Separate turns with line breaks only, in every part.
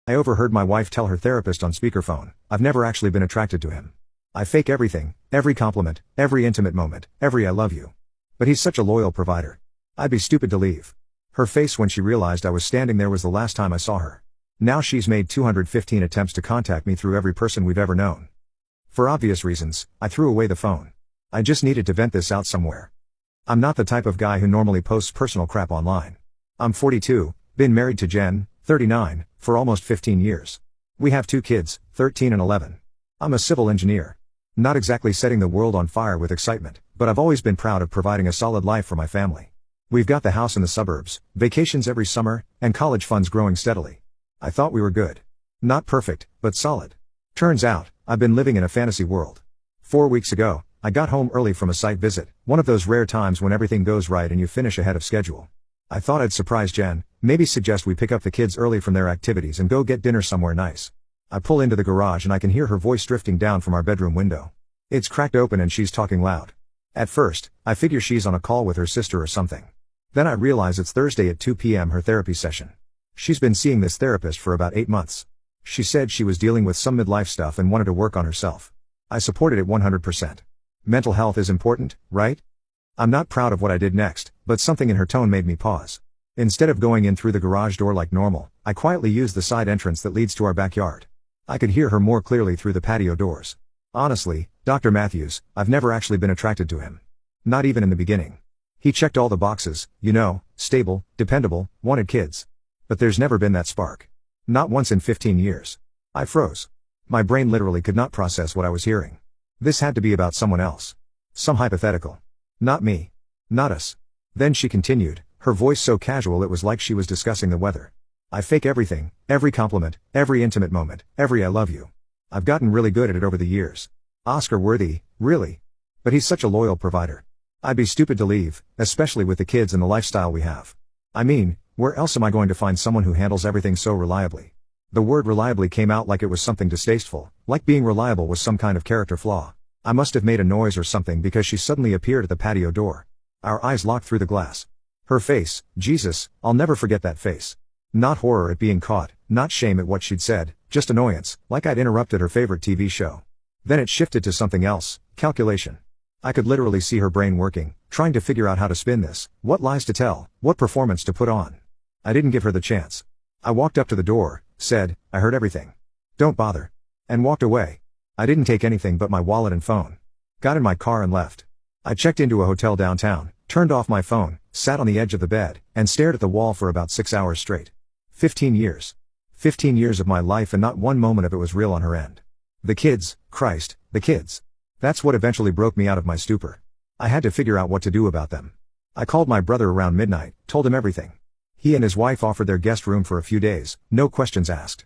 I overheard my wife tell her therapist on speakerphone, "I've never actually been attracted to him. I fake everything, every compliment, every intimate moment, every I love you. But he's such a loyal provider. I'd be stupid to leave." Her face when she realized I was standing there was the last time I saw her. Now she's made 215 attempts to contact me through every person we've ever known. For obvious reasons, I threw away the phone. I just needed to vent this out somewhere. I'm not the type of guy who normally posts personal crap online. I'm 42, been married to Jen, 39, for almost 15 years. We have 2 kids, 13 and 11. I'm a civil engineer. Not exactly setting the world on fire with excitement, but I've always been proud of providing a solid life for my family. We've got the house in the suburbs, vacations every summer, and college funds growing steadily. I thought we were good. Not perfect, but solid. Turns out, I've been living in a fantasy world. 4 weeks ago, I got home early from a site visit, one of those rare times when everything goes right and you finish ahead of schedule. I thought I'd surprise Jen, maybe suggest we pick up the kids early from their activities and go get dinner somewhere nice. I pull into the garage and I can hear her voice drifting down from our bedroom window. It's cracked open and she's talking loud. At first, I figure she's on a call with her sister or something. Then I realize it's Thursday at 2 p.m. her therapy session. She's been seeing this therapist for about 8 months. She said she was dealing with some midlife stuff and wanted to work on herself. I supported it 100%. Mental health is important, right? I'm not proud of what I did next, but something in her tone made me pause. Instead of going in through the garage door like normal, I quietly used the side entrance that leads to our backyard. I could hear her more clearly through the patio doors. Honestly, Dr. Matthews, I've never actually been attracted to him. Not even in the beginning. He checked all the boxes, stable, dependable, wanted kids. But there's never been that spark. Not once in 15 years. I froze. My brain literally could not process what I was hearing. This had to be about someone else. Some hypothetical. Not me. Not us. Then she continued, her voice so casual it was like she was discussing the weather. "I fake everything, every compliment, every intimate moment, every I love you. I've gotten really good at it over the years. Oscar worthy, really. But he's such a loyal provider. I'd be stupid to leave, especially with the kids and the lifestyle we have. I mean, where else am I going to find someone who handles everything so reliably?" The word reliably came out like it was something distasteful, like being reliable was some kind of character flaw. I must have made a noise or something because she suddenly appeared at the patio door. Our eyes locked through the glass. Her face, Jesus, I'll never forget that face. Not horror at being caught, not shame at what she'd said, just annoyance, like I'd interrupted her favorite TV show. Then it shifted to something else, calculation. I could literally see her brain working, trying to figure out how to spin this, what lies to tell, what performance to put on. I didn't give her the chance. I walked up to the door, said, "I heard everything. Don't bother." And walked away. I didn't take anything but my wallet and phone. Got in my car and left. I checked into a hotel downtown, turned off my phone, sat on the edge of the bed, and stared at the wall for about 6 hours straight. 15 years. 15 years of my life and not one moment of it was real on her end. The kids, Christ, the kids. That's what eventually broke me out of my stupor. I had to figure out what to do about them. I called my brother around midnight, told him everything. He and his wife offered their guest room for a few days, no questions asked.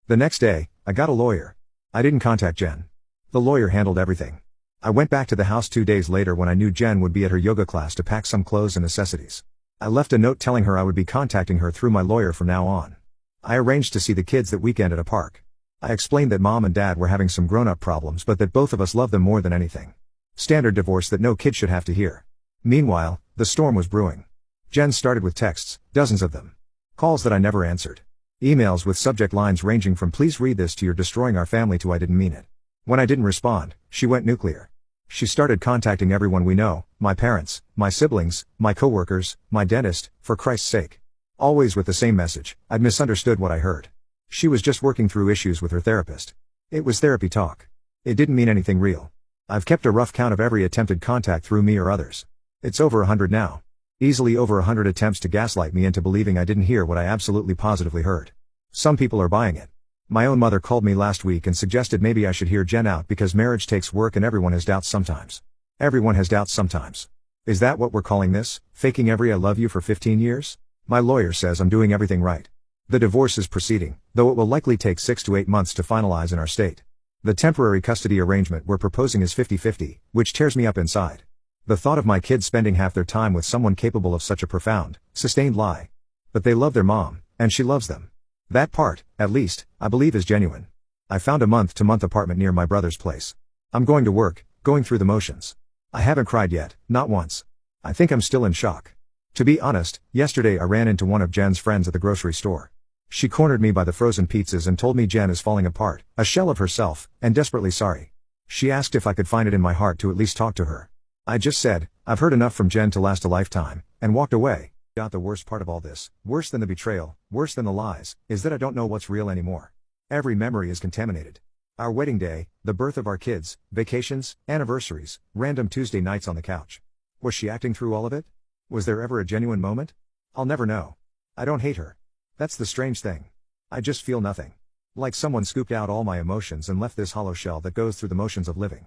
The next day, I got a lawyer. I didn't contact Jen. The lawyer handled everything. I went back to the house 2 days later when I knew Jen would be at her yoga class to pack some clothes and necessities. I left a note telling her I would be contacting her through my lawyer from now on. I arranged to see the kids that weekend at a park. I explained that Mom and Dad were having some grown-up problems but that both of us loved them more than anything. Standard divorce that no kid should have to hear. Meanwhile, the storm was brewing. Jen started with texts, dozens of them. Calls that I never answered. Emails with subject lines ranging from "please read this" to "you're destroying our family" to "I didn't mean it." When I didn't respond, she went nuclear. She started contacting everyone we know, my parents, my siblings, my coworkers, my dentist, for Christ's sake. Always with the same message, I'd misunderstood what I heard. She was just working through issues with her therapist. It was therapy talk. It didn't mean anything real. I've kept a rough count of every attempted contact through me or others. It's over 100 now. Easily over 100 attempts to gaslight me into believing I didn't hear what I absolutely positively heard. Some people are buying it. My own mother called me last week and suggested maybe I should hear Jen out because marriage takes work and everyone has doubts sometimes. Everyone has doubts sometimes. Is that what we're calling this, faking every I love you for 15 years? My lawyer says I'm doing everything right. The divorce is proceeding, though it will likely take 6 to 8 months to finalize in our state. The temporary custody arrangement we're proposing is 50-50, which tears me up inside. The thought of my kids spending half their time with someone capable of such a profound, sustained lie. But they love their mom, and she loves them. That part, at least, I believe is genuine. I found a month-to-month apartment near my brother's place. I'm going to work, going through the motions. I haven't cried yet, not once. I think I'm still in shock. To be honest, yesterday I ran into one of Jen's friends at the grocery store. She cornered me by the frozen pizzas and told me Jen is falling apart, a shell of herself, and desperately sorry. She asked if I could find it in my heart to at least talk to her. I just said, I've heard enough from Jen to last a lifetime, and walked away. The worst part of all this, worse than the betrayal, worse than the lies, is that I don't know what's real anymore. Every memory is contaminated. Our wedding day, the birth of our kids, vacations, anniversaries, random Tuesday nights on the couch. Was she acting through all of it? Was there ever a genuine moment? I'll never know. I don't hate her. That's the strange thing. I just feel nothing. Like someone scooped out all my emotions and left this hollow shell that goes through the motions of living.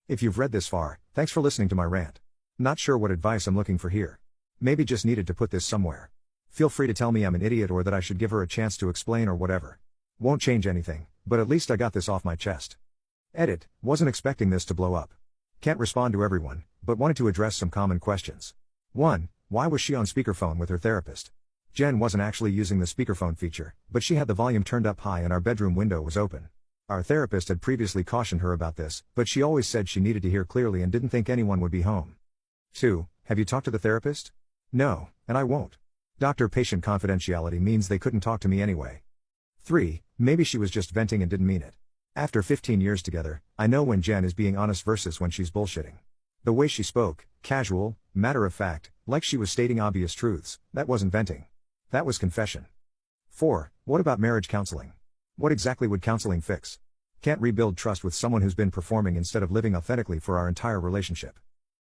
If you've read this far, thanks for listening to my rant. Not sure what advice I'm looking for here. Maybe just needed to put this somewhere. Feel free to tell me I'm an idiot or that I should give her a chance to explain or whatever. Won't change anything, but at least I got this off my chest. Edit, wasn't expecting this to blow up. Can't respond to everyone, but wanted to address some common questions. 1. Why was she on speakerphone with her therapist? Jen wasn't actually using the speakerphone feature, but she had the volume turned up high and our bedroom window was open. Our therapist had previously cautioned her about this, but she always said she needed to hear clearly and didn't think anyone would be home. 2. Have you talked to the therapist? No, and I won't. Doctor-patient confidentiality means they couldn't talk to me anyway. 3. Maybe she was just venting and didn't mean it. After 15 years together, I know when Jen is being honest versus when she's bullshitting. The way she spoke, casual, matter of fact, like she was stating obvious truths, that wasn't venting. That was confession. 4. What about marriage counseling? What exactly would counseling fix? Can't rebuild trust with someone who's been performing instead of living authentically for our entire relationship.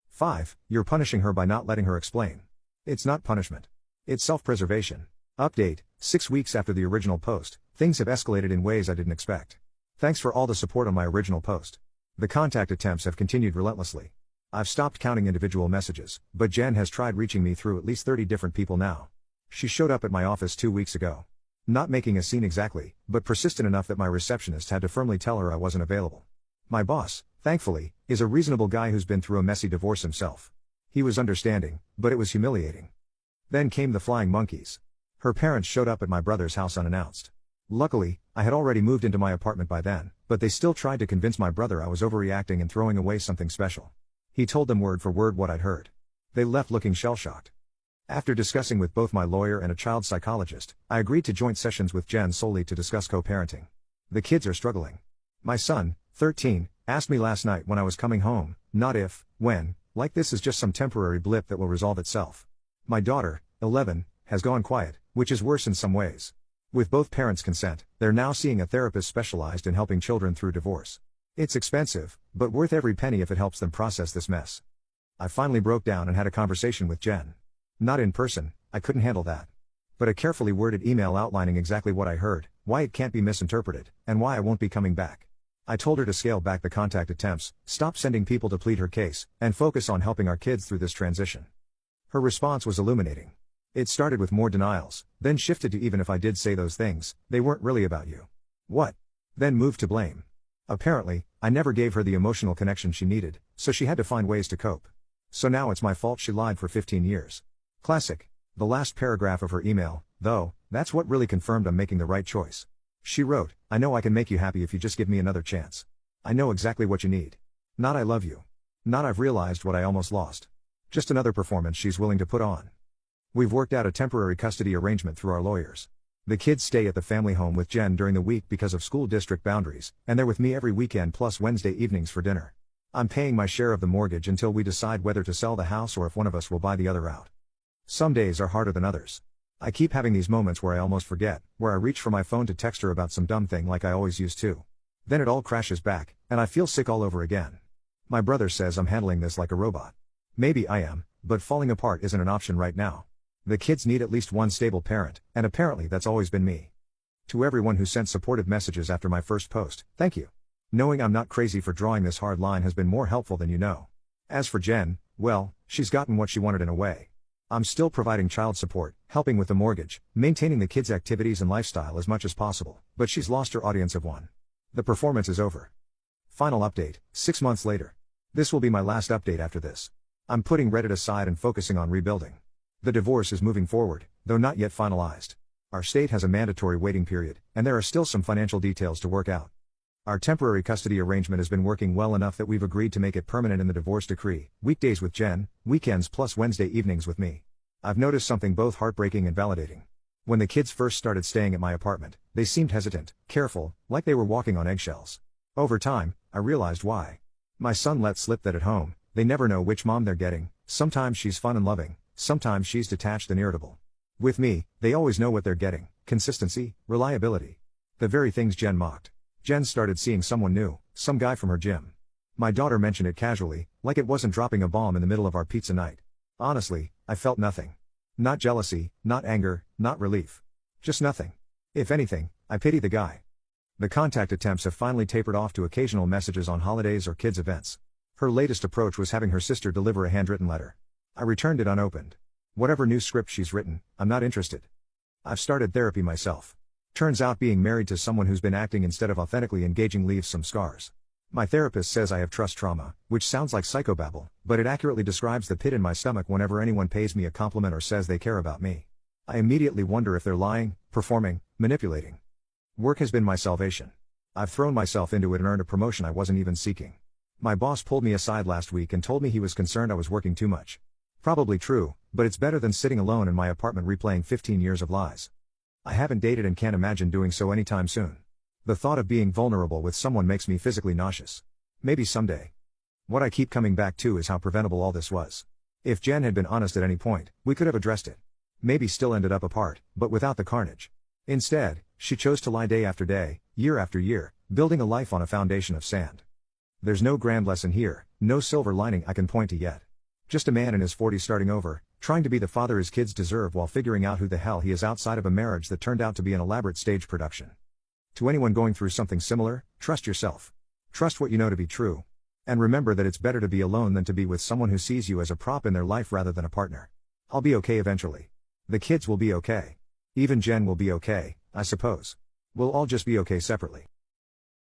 5. You're punishing her by not letting her explain. It's not punishment. It's self-preservation. Update, 6 weeks after the original post, things have escalated in ways I didn't expect. Thanks for all the support on my original post. The contact attempts have continued relentlessly. I've stopped counting individual messages, but Jen has tried reaching me through at least 30 different people now. She showed up at my office 2 weeks ago. Not making a scene exactly, but persistent enough that my receptionist had to firmly tell her I wasn't available. My boss, thankfully, is a reasonable guy who's been through a messy divorce himself. He was understanding, but it was humiliating. Then came the flying monkeys. Her parents showed up at my brother's house unannounced. Luckily, I had already moved into my apartment by then, but they still tried to convince my brother I was overreacting and throwing away something special. He told them word for word what I'd heard. They left looking shell-shocked. After discussing with both my lawyer and a child psychologist, I agreed to joint sessions with Jen solely to discuss co-parenting. The kids are struggling. My son, 13, asked me last night when I was coming home, not if, when, like this is just some temporary blip that will resolve itself. My daughter, 11, has gone quiet, which is worse in some ways. With both parents' consent, they're now seeing a therapist specialized in helping children through divorce. It's expensive, but worth every penny if it helps them process this mess. I finally broke down and had a conversation with Jen. Not in person, I couldn't handle that. But a carefully worded email outlining exactly what I heard, why it can't be misinterpreted, and why I won't be coming back. I told her to scale back the contact attempts, stop sending people to plead her case, and focus on helping our kids through this transition. Her response was illuminating. It started with more denials, then shifted to even if I did say those things, they weren't really about you. What? Then moved to blame. Apparently, I never gave her the emotional connection she needed, so she had to find ways to cope. So now it's my fault she lied for 15 years. Classic. The last paragraph of her email, though, that's what really confirmed I'm making the right choice. She wrote, I know I can make you happy if you just give me another chance. I know exactly what you need. Not I love you. Not I've realized what I almost lost. Just another performance she's willing to put on. We've worked out a temporary custody arrangement through our lawyers. The kids stay at the family home with Jen during the week because of school district boundaries, and they're with me every weekend plus Wednesday evenings for dinner. I'm paying my share of the mortgage until we decide whether to sell the house or if one of us will buy the other out. Some days are harder than others. I keep having these moments where I almost forget, where I reach for my phone to text her about some dumb thing like I always used to. Then it all crashes back, and I feel sick all over again. My brother says I'm handling this like a robot. Maybe I am, but falling apart isn't an option right now. The kids need at least one stable parent, and apparently that's always been me. To everyone who sent supportive messages after my first post, thank you. Knowing I'm not crazy for drawing this hard line has been more helpful than you know. As for Jen, well, she's gotten what she wanted in a way. I'm still providing child support, helping with the mortgage, maintaining the kids' activities and lifestyle as much as possible, but she's lost her audience of one. The performance is over. Final update, 6 months later. This will be my last update after this. I'm putting Reddit aside and focusing on rebuilding. The divorce is moving forward, though not yet finalized. Our state has a mandatory waiting period, and there are still some financial details to work out. Our temporary custody arrangement has been working well enough that we've agreed to make it permanent in the divorce decree, weekdays with Jen, weekends plus Wednesday evenings with me. I've noticed something both heartbreaking and validating. When the kids first started staying at my apartment, they seemed hesitant, careful, like they were walking on eggshells. Over time, I realized why. My son let slip that at home, they never know which mom they're getting. Sometimes she's fun and loving, sometimes she's detached and irritable. With me, they always know what they're getting: consistency, reliability. The very things Jen mocked. Jen started seeing someone new, some guy from her gym. My daughter mentioned it casually, like it wasn't dropping a bomb in the middle of our pizza night. Honestly, I felt nothing. Not jealousy, not anger, not relief. Just nothing. If anything, I pity the guy. The contact attempts have finally tapered off to occasional messages on holidays or kids' events. Her latest approach was having her sister deliver a handwritten letter. I returned it unopened. Whatever new script she's written, I'm not interested. I've started therapy myself. Turns out being married to someone who's been acting instead of authentically engaging leaves some scars. My therapist says I have trust trauma, which sounds like psychobabble, but it accurately describes the pit in my stomach whenever anyone pays me a compliment or says they care about me. I immediately wonder if they're lying, performing, manipulating. Work has been my salvation. I've thrown myself into it and earned a promotion I wasn't even seeking. My boss pulled me aside last week and told me he was concerned I was working too much. Probably true, but it's better than sitting alone in my apartment replaying 15 years of lies. I haven't dated and can't imagine doing so anytime soon. The thought of being vulnerable with someone makes me physically nauseous. Maybe someday. What I keep coming back to is how preventable all this was. If Jen had been honest at any point, we could have addressed it. Maybe still ended up apart, but without the carnage. Instead, she chose to lie day after day, year after year, building a life on a foundation of sand. There's no grand lesson here, no silver lining I can point to yet. Just a man in his 40s starting over, trying to be the father his kids deserve while figuring out who the hell he is outside of a marriage that turned out to be an elaborate stage production. To anyone going through something similar, trust yourself. Trust what you know to be true. And remember that it's better to be alone than to be with someone who sees you as a prop in their life rather than a partner. I'll be okay eventually. The kids will be okay. Even Jen will be okay, I suppose. We'll all just be okay separately.